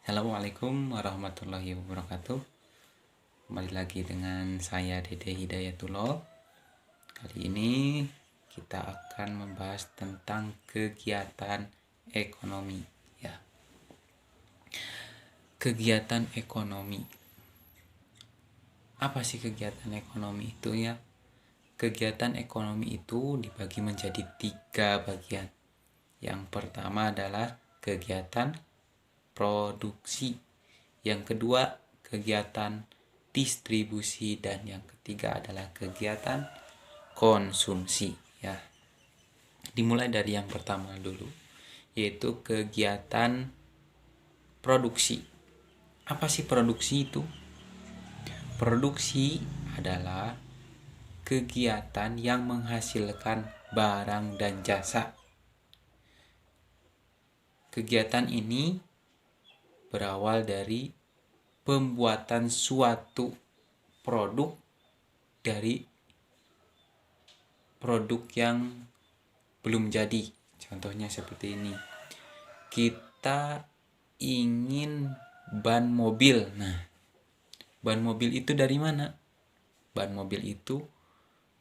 Assalamualaikum warahmatullahi wabarakatuh. Kembali lagi dengan saya Dede Hidayatullah. Kali ini kita akan membahas tentang kegiatan ekonomi ya. Kegiatan ekonomi. Apa sih kegiatan ekonomi itu ya? Kegiatan ekonomi itu dibagi menjadi 3 bagian. Yang pertama adalah kegiatan produksi, yang kedua kegiatan distribusi, dan yang ketiga adalah kegiatan konsumsi ya. Dimulai dari yang pertama dulu, yaitu kegiatan produksi. Apa sih produksi itu? Produksi adalah kegiatan yang menghasilkan barang dan jasa. Kegiatan ini berawal dari pembuatan suatu produk dari produk yang belum jadi. Contohnya seperti ini. Kita ingin ban mobil. Nah, ban mobil itu dari mana? Ban mobil itu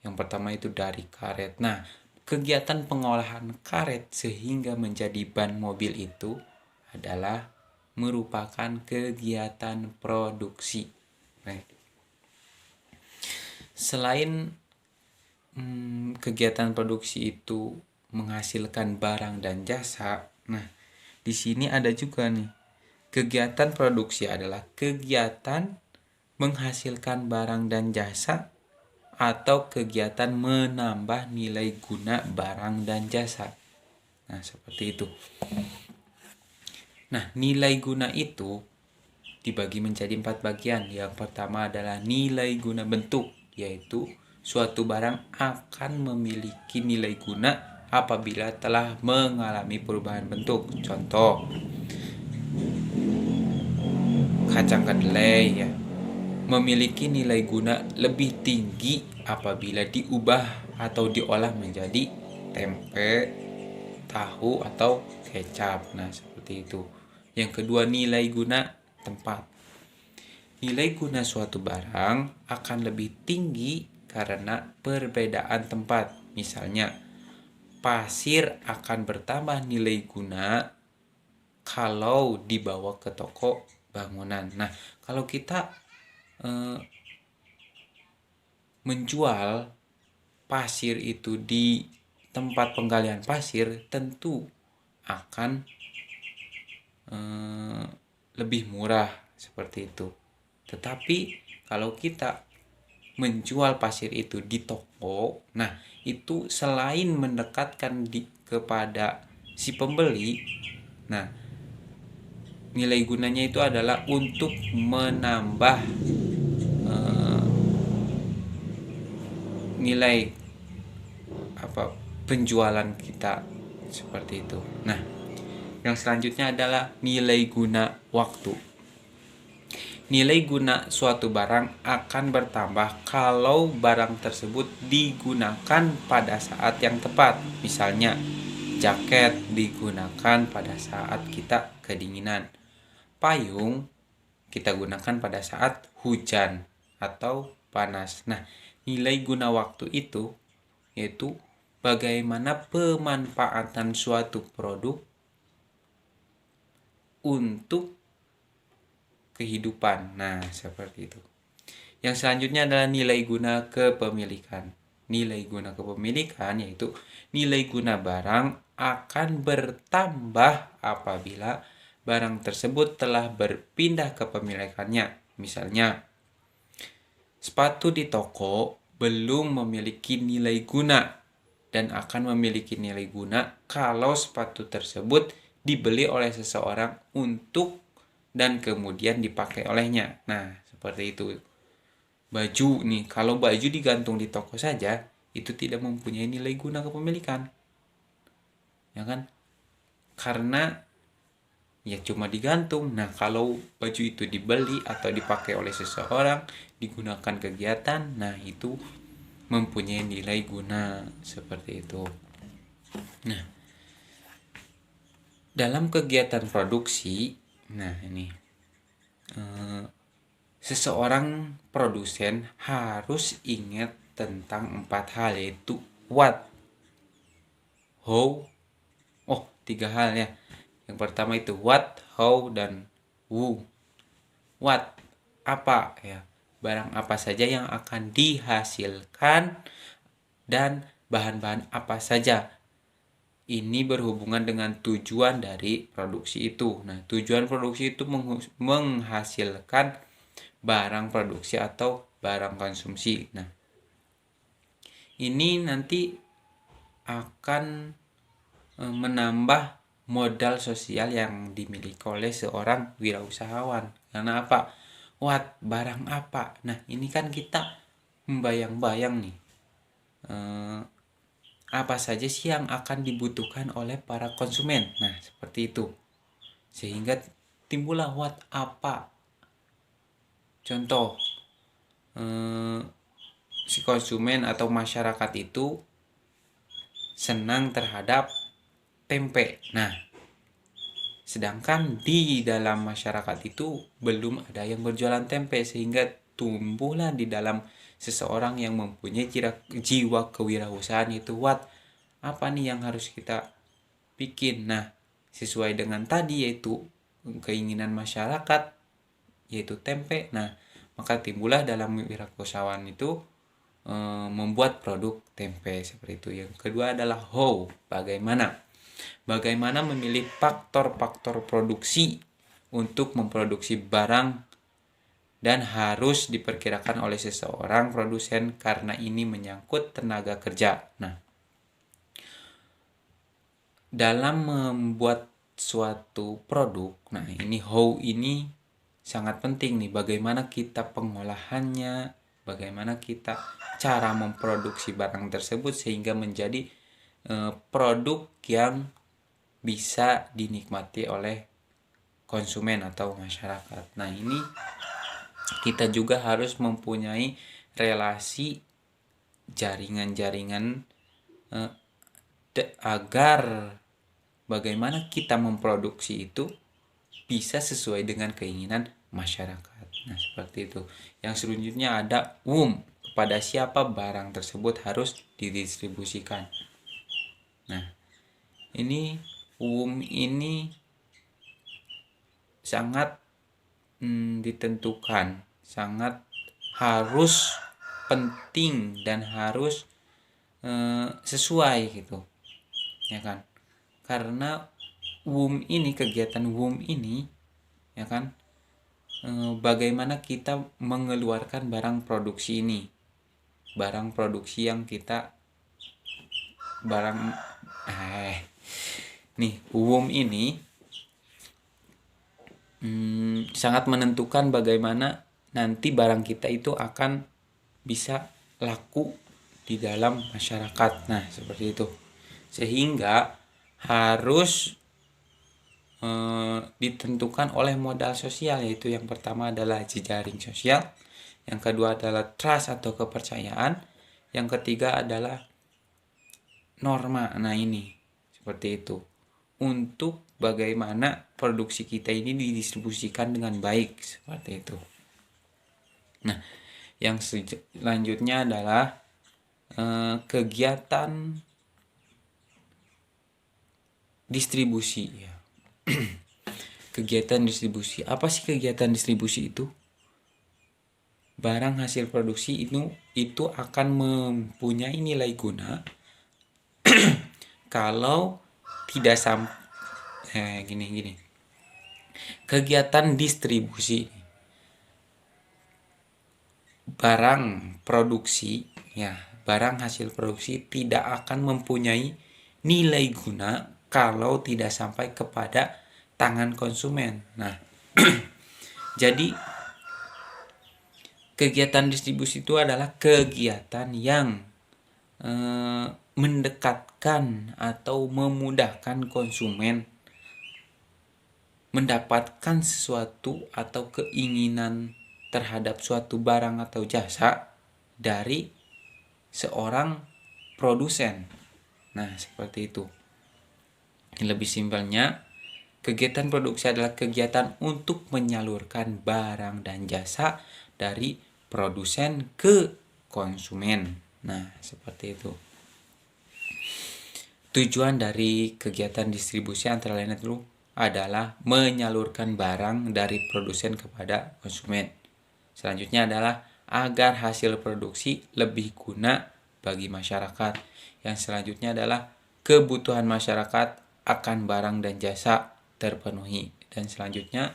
yang pertama itu dari karet. Nah, kegiatan pengolahan karet sehingga menjadi ban mobil itu adalah merupakan kegiatan produksi. Selain kegiatan produksi itu menghasilkan barang dan jasa, nah di sini ada juga nih, kegiatan produksi adalah kegiatan menghasilkan barang dan jasa atau kegiatan menambah nilai guna barang dan jasa. Nah, seperti itu. Nah, nilai guna itu dibagi menjadi 4 bagian. Yang pertama adalah nilai guna bentuk, yaitu suatu barang akan memiliki nilai guna apabila telah mengalami perubahan bentuk. Contoh, kacang kedelai ya, memiliki nilai guna lebih tinggi apabila diubah atau diolah menjadi tempe, tahu, atau kecap. Nah, seperti itu. Yang kedua, nilai guna tempat. Nilai guna suatu barang akan lebih tinggi karena perbedaan tempat. Misalnya, pasir akan bertambah nilai guna kalau dibawa ke toko bangunan. Nah, kalau kita menjual pasir itu di tempat penggalian pasir, tentu akan lebih murah seperti itu. Tetapi kalau kita menjual pasir itu di toko, nah itu selain mendekatkan kepada si pembeli, nah nilai gunanya itu adalah untuk menambah nilai penjualan kita, seperti itu. Nah, yang selanjutnya adalah nilai guna waktu. Nilai guna suatu barang akan bertambah kalau barang tersebut digunakan pada saat yang tepat. Misalnya, jaket digunakan pada saat kita kedinginan. Payung kita gunakan pada saat hujan atau panas. Nah, nilai guna waktu itu yaitu bagaimana pemanfaatan suatu produk untuk kehidupan. Nah, seperti itu. Yang selanjutnya adalah nilai guna kepemilikan. Nilai guna kepemilikan yaitu nilai guna barang akan bertambah apabila barang tersebut telah berpindah kepemilikannya. Misalnya, sepatu di toko belum memiliki nilai guna dan akan memiliki nilai guna kalau sepatu tersebut dibeli oleh seseorang untuk dan kemudian dipakai olehnya. Nah, seperti itu. Baju nih, kalau baju digantung di toko saja, itu tidak mempunyai nilai guna kepemilikan. Ya kan? Karena ya cuma digantung. Nah, kalau baju itu dibeli atau dipakai oleh seseorang, digunakan kegiatan, nah itu mempunyai nilai guna, seperti itu. Nah, dalam kegiatan produksi, Nah, ini seseorang produsen harus ingat tentang 4 hal, yaitu what, how, 3 hal ya. Yang pertama itu what, how, dan who. What, apa ya, barang apa saja yang akan dihasilkan dan bahan-bahan apa saja. Ini berhubungan dengan tujuan dari produksi itu. Nah, tujuan produksi itu menghasilkan barang produksi atau barang konsumsi. Nah, ini nanti akan menambah modal sosial yang dimiliki oleh seorang wirausahawan. Karena apa? What, barang apa? Nah, ini kan kita membayang-bayang nih. Apa saja sih yang akan dibutuhkan oleh para konsumen. Nah, seperti itu. Sehingga timbullah what, apa. Contoh, si konsumen atau masyarakat itu senang terhadap tempe. Nah, sedangkan di dalam masyarakat itu belum ada yang berjualan tempe, sehingga tumbuhlah di dalam seseorang yang mempunyai jiwa kewirausahaan itu what, apa nih yang harus kita bikin. Nah, sesuai dengan tadi, yaitu keinginan masyarakat, yaitu tempe. Nah, maka timbullah dalam wirausahawan itu membuat produk tempe seperti itu. Yang kedua adalah how, bagaimana memilih faktor-faktor produksi untuk memproduksi barang, dan harus diperkirakan oleh seseorang produsen karena ini menyangkut tenaga kerja. Nah, dalam membuat suatu produk, nah ini how ini sangat penting nih, bagaimana kita pengolahannya, bagaimana kita cara memproduksi barang tersebut sehingga menjadi produk yang bisa dinikmati oleh konsumen atau masyarakat. Nah, ini kita juga harus mempunyai relasi jaringan-jaringan agar bagaimana kita memproduksi itu bisa sesuai dengan keinginan masyarakat. Nah, seperti itu. Yang selanjutnya ada kepada siapa barang tersebut harus didistribusikan. Nah, ini ini sangat ditentukan, sangat harus penting dan harus sesuai gitu, ya kan? Karena kegiatan ini, ya kan, bagaimana kita mengeluarkan barang produksi ini, barang produksi yang kita ini sangat menentukan bagaimana nanti barang kita itu akan bisa laku di dalam masyarakat. Nah, seperti itu. Sehingga harus ditentukan oleh modal sosial, yaitu yang pertama adalah jejaring sosial, yang kedua adalah trust atau kepercayaan, yang ketiga adalah norma. Nah, ini seperti itu. Untuk bagaimana produksi kita ini didistribusikan dengan baik, seperti itu. Nah, yang selanjutnya adalah kegiatan distribusi ya. Kegiatan distribusi. Apa sih kegiatan distribusi itu? Barang hasil produksi itu akan mempunyai nilai guna kalau tidak gini. Kegiatan distribusi barang produksi ya, barang hasil produksi tidak akan mempunyai nilai guna kalau tidak sampai kepada tangan konsumen. Nah, jadi kegiatan distribusi itu adalah kegiatan yang mendekatkan atau memudahkan konsumen mendapatkan sesuatu atau keinginan terhadap suatu barang atau jasa dari seorang produsen. Nah, seperti itu. Lebih simpelnya, Kegiatan produksi adalah kegiatan untuk menyalurkan barang dan jasa dari produsen ke konsumen. Nah, seperti itu. Tujuan dari kegiatan distribusi antara lain itu adalah menyalurkan barang dari produsen kepada konsumen. Selanjutnya adalah agar hasil produksi lebih guna bagi masyarakat. Yang selanjutnya adalah kebutuhan masyarakat akan barang dan jasa terpenuhi. Dan selanjutnya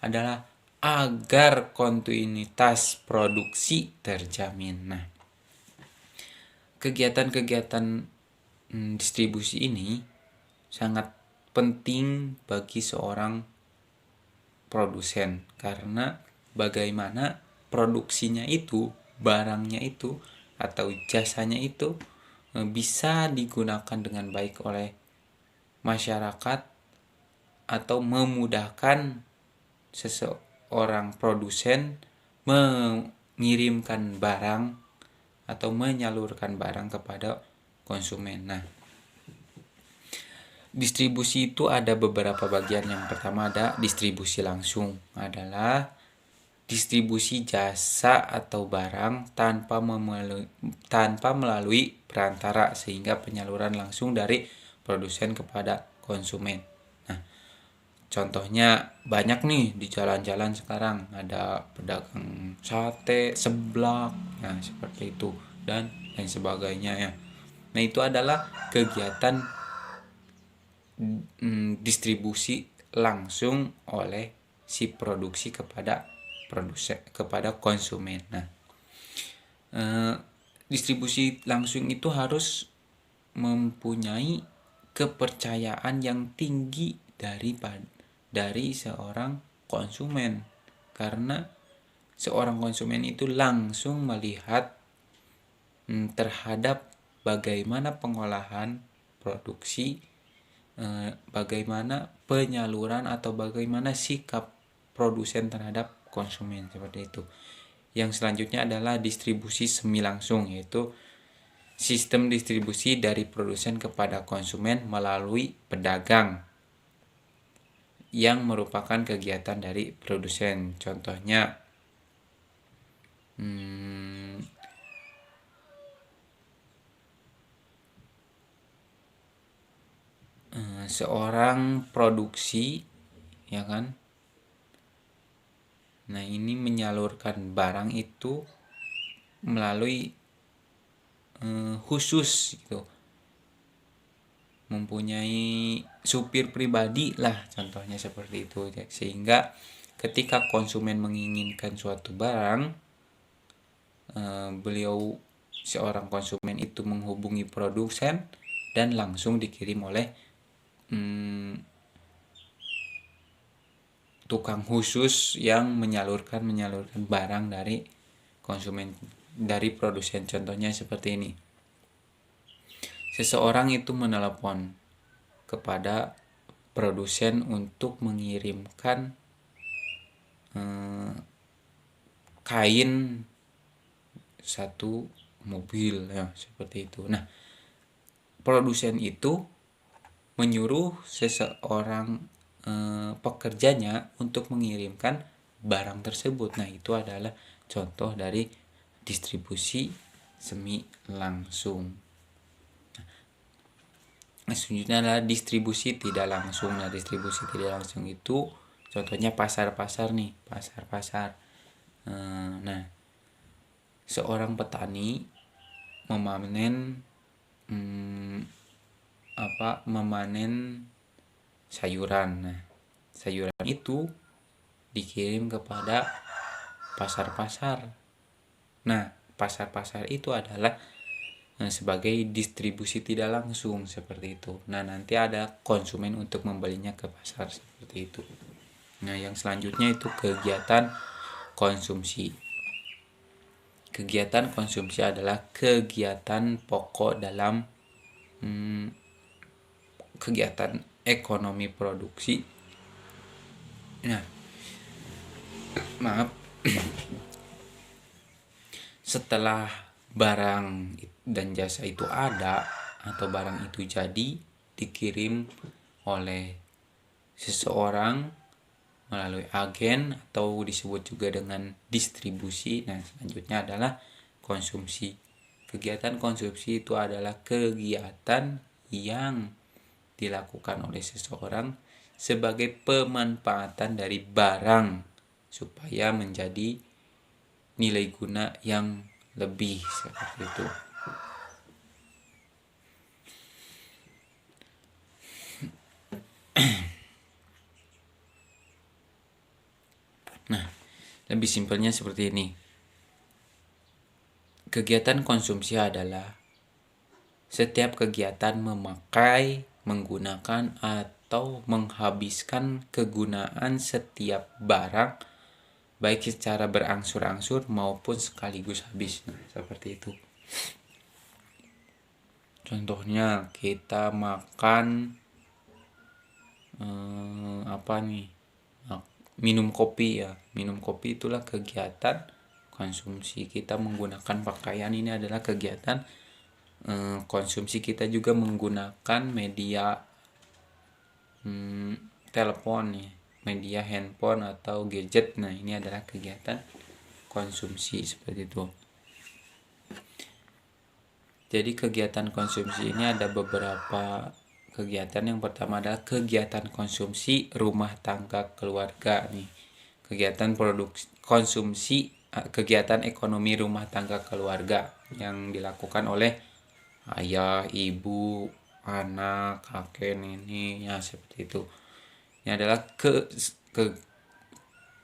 adalah agar kontinuitas produksi terjamin. Nah, kegiatan-kegiatan distribusi ini sangat penting bagi seorang produsen karena bagaimana produksinya itu, barangnya itu atau jasanya itu bisa digunakan dengan baik oleh masyarakat atau memudahkan seseorang produsen mengirimkan barang atau menyalurkan barang kepada konsumen. Nah, distribusi itu ada beberapa bagian. Yang pertama ada distribusi langsung, adalah distribusi jasa atau barang tanpa melalui perantara sehingga penyaluran langsung dari produsen kepada konsumen. Nah, contohnya banyak nih di jalan-jalan sekarang, ada pedagang sate, seblak, nah seperti itu dan lain sebagainya ya. Nah, itu adalah kegiatan distribusi langsung oleh si produksi kepada produsen kepada konsumen. Nah, distribusi langsung itu harus mempunyai kepercayaan yang tinggi dari seorang konsumen, karena seorang konsumen itu langsung melihat terhadap bagaimana pengolahan produksi, bagaimana penyaluran atau bagaimana sikap produsen terhadap konsumen, seperti itu. Yang selanjutnya adalah distribusi semi langsung, yaitu sistem distribusi dari produsen kepada konsumen melalui pedagang yang merupakan kegiatan dari produsen. Contohnya seorang produksi, ya kan. Nah, ini menyalurkan barang itu melalui khusus gitu, mempunyai supir pribadi lah, contohnya seperti itu. Sehingga ketika konsumen menginginkan suatu barang, seorang konsumen itu menghubungi produsen dan langsung dikirim oleh tukang khusus yang menyalurkan barang dari konsumen, dari produsen. Contohnya seperti ini. Seseorang itu menelepon kepada produsen untuk mengirimkan kain satu mobil ya, seperti itu. Nah, produsen itu menyuruh seseorang pekerjanya untuk mengirimkan barang tersebut. Nah, itu adalah contoh dari distribusi semi langsung. Nah, selanjutnya adalah distribusi tidak langsung. Nah, distribusi tidak langsung itu contohnya pasar-pasar nih, pasar-pasar. Nah, seorang petani memanen sayuran. Nah, sayuran itu dikirim kepada pasar-pasar. Nah, pasar-pasar itu adalah sebagai distribusi tidak langsung, seperti itu. Nah, nanti ada konsumen untuk membelinya ke pasar, seperti itu. Nah, yang selanjutnya itu kegiatan konsumsi. Kegiatan konsumsi adalah kegiatan pokok dalam kegiatan ekonomi produksi. Nah, maaf. Setelah barang dan jasa itu ada atau barang itu jadi dikirim oleh seseorang melalui agen atau disebut juga dengan distribusi. Nah, selanjutnya adalah konsumsi. Kegiatan konsumsi itu adalah kegiatan yang dilakukan oleh seseorang sebagai pemanfaatan dari barang supaya menjadi nilai guna yang lebih, seperti itu. Nah, lebih simpelnya seperti ini. Kegiatan konsumsi adalah setiap kegiatan memakai, menggunakan, atau menghabiskan kegunaan setiap barang, baik secara berangsur-angsur maupun sekaligus habis. Nah, seperti itu. Contohnya kita makan minum kopi ya. Minum kopi itulah kegiatan konsumsi. Kita menggunakan pakaian, ini adalah kegiatan konsumsi. Kita juga menggunakan media telepon ya, media handphone atau gadget. Nah, ini adalah kegiatan konsumsi, seperti itu. Jadi kegiatan konsumsi ini ada beberapa kegiatan. Yang pertama adalah kegiatan konsumsi rumah tangga keluarga nih. Kegiatan produksi konsumsi, kegiatan ekonomi rumah tangga keluarga yang dilakukan oleh ayah, ibu, anak, kakek, nenek, ya seperti itu. Ini adalah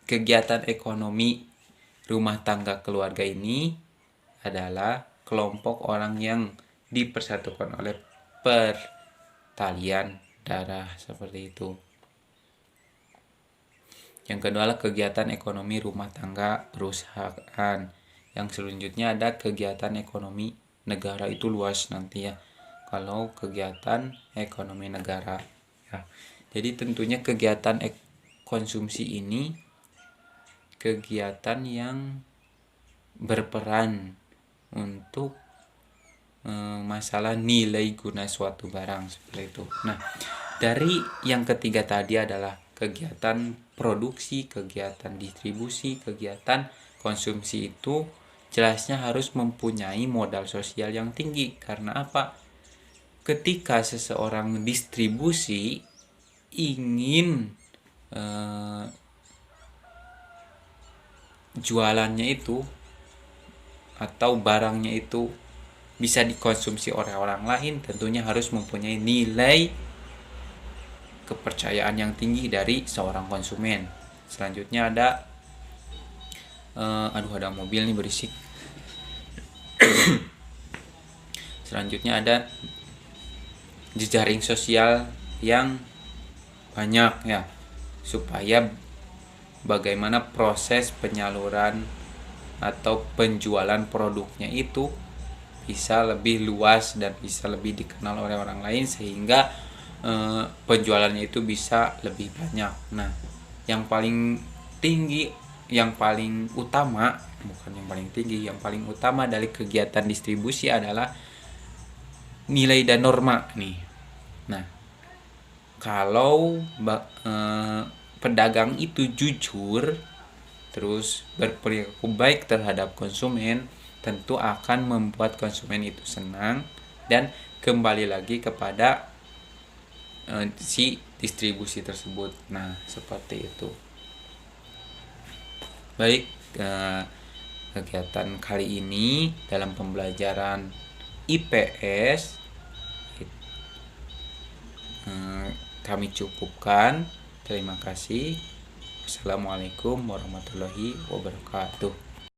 kegiatan ekonomi rumah tangga keluarga. Ini adalah kelompok orang yang dipersatukan oleh pertalian darah, seperti itu. Yang kedua adalah kegiatan ekonomi rumah tangga perusahaan. Yang selanjutnya ada kegiatan ekonomi negara, itu luas nanti ya. Kalau kegiatan ekonomi negara ya. Jadi tentunya kegiatan konsumsi ini kegiatan yang berperan untuk masalah nilai guna suatu barang, seperti itu. Nah, dari yang ketiga tadi adalah kegiatan produksi, kegiatan distribusi, kegiatan konsumsi. Itu jelasnya harus mempunyai modal sosial yang tinggi. Karena apa? Ketika seseorang distribusi ingin jualannya itu atau barangnya itu bisa dikonsumsi oleh orang lain, tentunya harus mempunyai nilai kepercayaan yang tinggi dari seorang konsumen. Selanjutnya ada ada mobil nih berisik. Selanjutnya ada jejaring sosial yang banyak ya, supaya bagaimana proses penyaluran atau penjualan produknya itu bisa lebih luas dan bisa lebih dikenal oleh orang lain, sehingga penjualannya itu bisa lebih banyak. Nah, yang paling tinggi, yang paling utama, bukan yang paling tinggi, yang paling utama dari kegiatan distribusi adalah nilai dan norma nih. Nah, kalau pedagang itu jujur terus berperilaku baik terhadap konsumen, tentu akan membuat konsumen itu senang dan kembali lagi kepada si distribusi tersebut. Nah, seperti itu. Baik, kegiatan kali ini dalam pembelajaran IPS kami cukupkan. Terima kasih. Assalamualaikum warahmatullahi wabarakatuh.